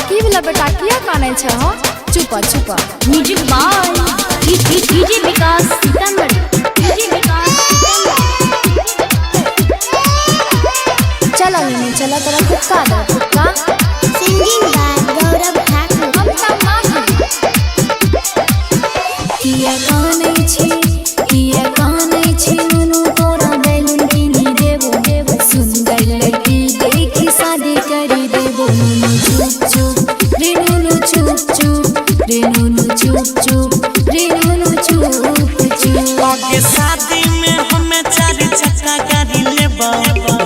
की वाला बेटा किया काने छ हो चुप चुप music by DJ Vikas Sitamarhi DJ Vikas चला लेने चला तेरा कुत्ता दे कुत्ता सिंगिंग बाय गौरव ठाकुर हम सब मां किया काने छी नुनु तोरा बैलून किनी देबो सुंदर लड़की देखी शादी करी देबो नुनु चुप चुप रे नुनु चुप चुप रे नुनु चुप चुप रे नुनु चुप चुप आगे शादी में हमें चार चक्का गाड़ी लेबो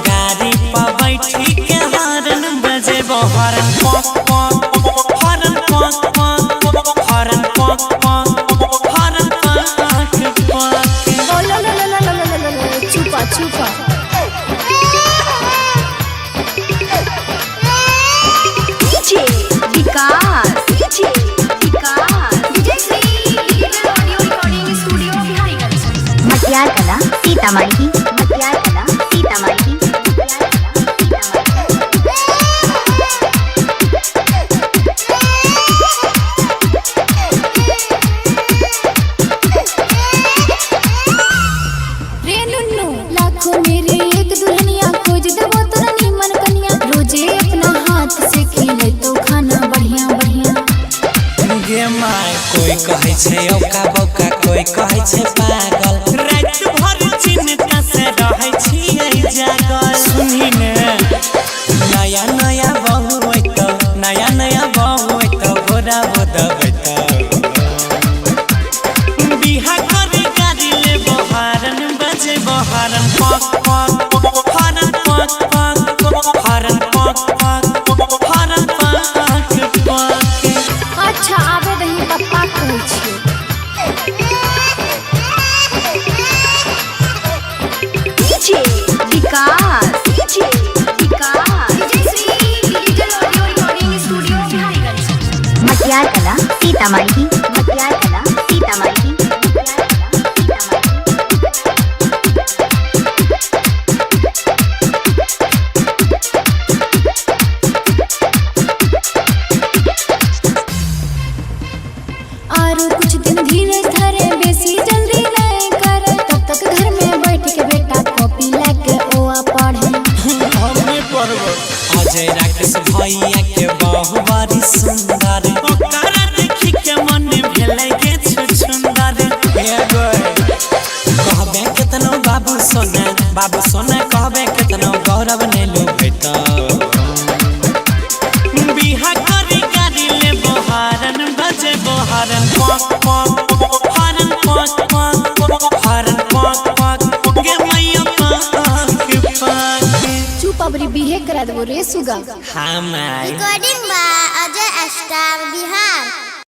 गाड़ी पर बैठी के हॉर्न बजेबो हॉर्न पॉक पॉक हॉर्न पॉक पॉक हॉर्न पॉक पॉक हॉर्न पॉक पॉक ओ ला ला ला ला ला ला चुपा चुपा DJ Vikas DJ Shri digital audio recording studio Bihariganj Matiyar Kala Sitamarhi मटियार कला सीतामढ़ी रे नुन्नू लाखों मेरे एक दुल्हनिया खोज देबो तोरा नीमन कन्या रोजे अपना हाथ से खिले तो खाना बढ़िया बढ़िया गे माय कोई कहे छे औका बौका कोई कहे छे पागल रात भर चिंता से रहै छियै जागल सुनी ने नया नया बहू होइत नया नया बहू होइत गोरा होदबैत बिहा करे गाड़ी ले बहारन बजे बहारन पक पक हरन पक पक हरन पक पक हरन पक पक अच्छा आबे दही पप्पा कहै छियै DJ Vikas DJ Shri digital audio recording studio Bihariganj Matiyar Kala Sitamarhi मटियार कला सीतामढ़ी आरो कुछ दिन धीरे धरे बेसी जल्दी नहीं कर तब तक घर में बैठ के बेटा कॉपी लेके ओआ पढ़े हमें पर्व अजय राकेश भैया के बहु बारी सुंदर ओकरा देखि के मन भेलै गे छुछुंदर हे गए कहबे केतनो बाबू सोना कहबे केतनो गौरव ने लो बेटा बिहा करी गाड़ी ले बहारन बजे बहारन पक पक हरन पक पक हरन पक पक गे मैया पक पक चुप अबरी बिहे करा देबो रे सुगा हाँ my recording by Ajay star Bihar.